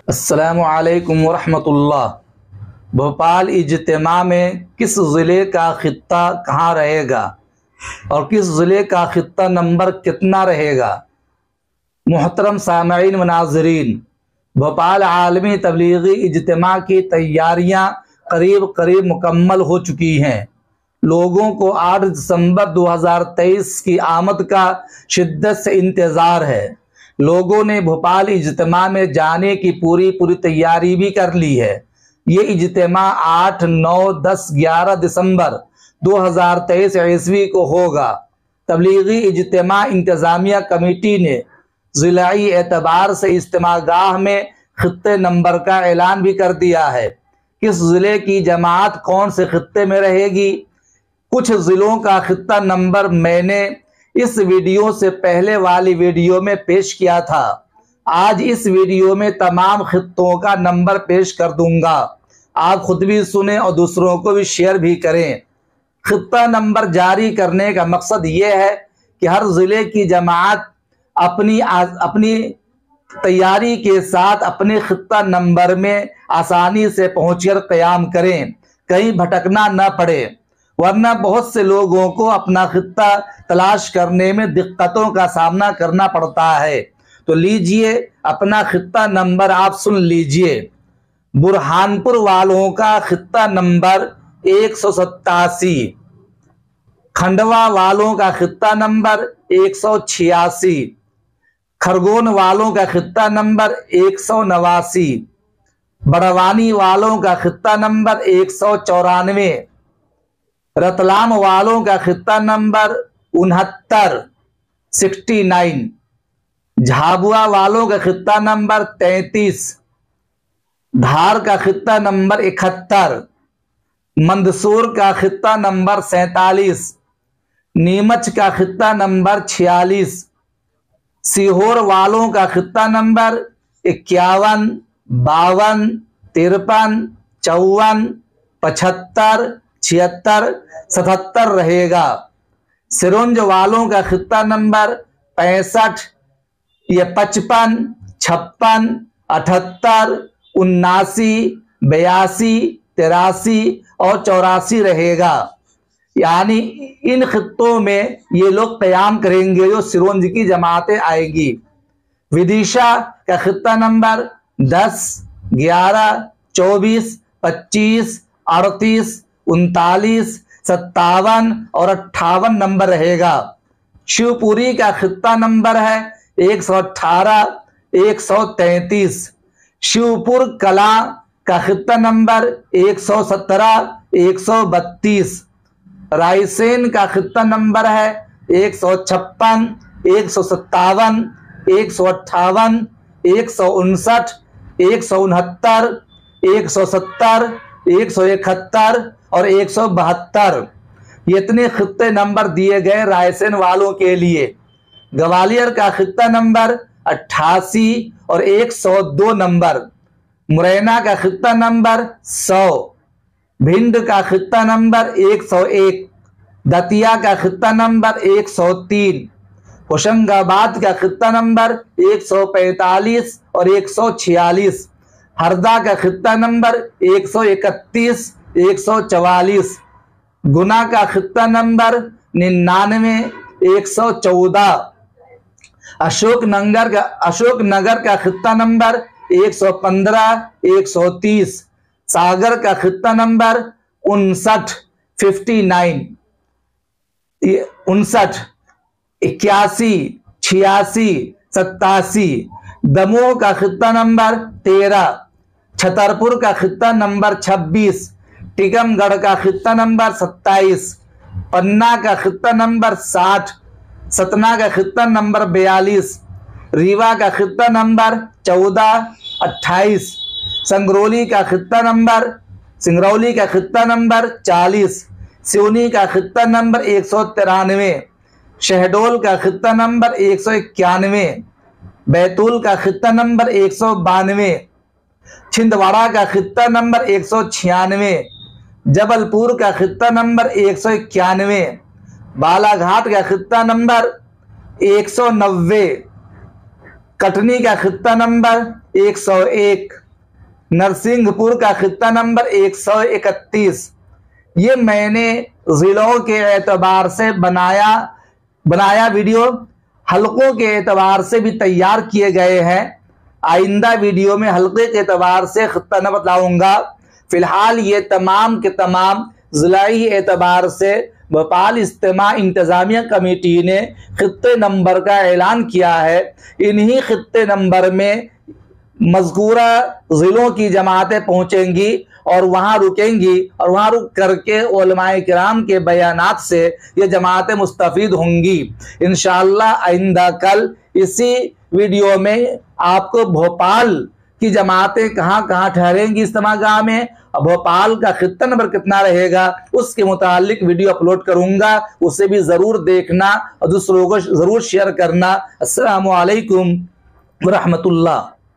अस्सलामु अलैकुम वरहमतुल्लाह। भोपाल इज्तिमा में किस ज़िले का ख़ित्ता कहाँ रहेगा और किस ज़िले का ख़ित्ता नंबर कितना रहेगा? मुहतरम सामईन व नाज़रीन, भोपाल आलमी तबलीगी इज्तिमा की तैयारियाँ करीब करीब मुकम्मल हो चुकी हैं। लोगों को 8 दिसंबर 2023 की आमद का शिद्दत से इंतज़ार है। लोगों ने भोपाल इज्तिमा में जाने की पूरी तैयारी भी कर ली है। ये इज्तिमा 8, 9, 10, 11 दिसंबर 2023 ईस्वी को होगा। तबलीगी इज्तिमा इंतज़ामिया कमेटी ने ज़िलाई एतबार से इज्तिमागाह में खित्ते नंबर का ऐलान भी कर दिया है। किस ज़िले की जमात कौन से खित्ते में रहेगी? कुछ ज़िलों का खित्ता नंबर मैंने इस वीडियो से पहले वाली वीडियो में पेश किया था। आज इस वीडियो में तमाम खित्तों का नंबर पेश कर दूंगा। आप खुद भी सुने और दूसरों को भी शेयर भी करें। खित्ता नंबर जारी करने का मकसद ये है कि हर ज़िले की जमात अपनी तैयारी के साथ अपने खित्ता नंबर में आसानी से पहुंचकर क़याम करें, कहीं भटकना न पड़े, वरना बहुत से लोगों को अपना खित्ता तलाश करने में दिक्कतों का सामना करना पड़ता है। तो लीजिए अपना खित्ता नंबर आप सुन लीजिए। बुरहानपुर वालों का खित्ता नंबर 187, खंडवा वालों का खित्ता नंबर 186, खरगोन वालों का खित्ता नंबर 189, बड़वानी वालों का खित्ता नंबर 194, रतलाम वालों का खित्ता नंबर 69, झाबुआ वालों का खित्ता नंबर 33, धार का खित्ता नंबर 71, मंदसूर का खित्ता नंबर 47, नीमच का खित्ता नंबर 46, सीहोर वालों का खित्ता नंबर 51, 52, 53, 54, 75, 76, 77 रहेगा। सिरोंज वालों का खित्ता नंबर 65, ये 55, 56, 78, 79, 82, 83 और 84 रहेगा। यानी इन खित्तों में ये लोग क़याम करेंगे जो सिरोंज की जमातें आएगी। विदिशा का खित्ता नंबर 10, 11, 24, 25, 38, 39, 57 और 58 नंबर रहेगा। शिवपुरी का खित्ता नंबर है 118, 133, शिवपुर कला का खित्ता नंबर 117, 132, रायसेन का खित्ता नंबर है 156, 157, 158, 159, 169, 170, 171 और 172। ये इतने खित्ते नंबर दिए गए रायसेन वालों के लिए। ग्वालियर का खित्ता नंबर 88 और 102 नंबर, मुरैना का खित्ता नंबर 100, भिंड का खित्ता नंबर 101, दतिया का खित्ता नंबर 103, होशंगाबाद का खित्ता नंबर 145 और 146, हरदा का खित्ता नंबर 131, 144, गुना का खित्ता नंबर 99, 114, अशोकनगर का खित्ता नंबर 115, 130, सागर का खित्ता नंबर 59, 59, 81, 86, 87, दमोह का खित्ता नंबर 13, छतरपुर का खित्ता नंबर 26, टीकमगढ़ का खित्ता नंबर 27, पन्ना का खित्ता नंबर 60, सतना का खित्ता नंबर 42, रीवा का खित्ता नंबर 14, 28, सिंगरौली का खित्ता नंबर 40, सिवनी का खित्ता नंबर 193, शहडोल का खित्ता नंबर 191, बैतूल का खित्ता नंबर 192, छिंदवाड़ा का खित्ता नंबर 196, जबलपुर का खित्ता नंबर 191, बालाघाट का खित्ता नंबर 190, कटनी का खित्ता नंबर 101, नरसिंहपुर का खित्ता नंबर 131। ये मैंने जिलों के एतबार से बनाया वीडियो, हलकों के एतबार से भी तैयार किए गए हैं। आइंदा वीडियो में हलके के एतबार से खित्ता न बताऊंगा। फिलहाल ये तमाम के तमाम जिलाई एतबार से भोपाल इज्तिमा इंतजामिया कमेटी ने खित्ते नंबर का ऐलान किया है। इन्हीं खित्ते नंबर में मज़कूरा ज़िलों की जमातें पहुँचेंगी और वहाँ रुकेंगी, और वहाँ रुक करके उलमाए किराम के बयानात से ये जमातें मुस्तफ़ीद होंगी। इंशाअल्लाह आइंदा कल इसी वीडियो में आपको भोपाल की जमातें कहाँ कहाँ ठहरेंगी इज्तिमागाह में, और भोपाल का खित्ता नंबर कितना रहेगा उसके मुतालिक वीडियो अपलोड करूँगा। उसे भी ज़रूर देखना और दूसरों को ज़रूर शेयर करना। अस्सलामु अलैकुम व रहमतुल्लाह।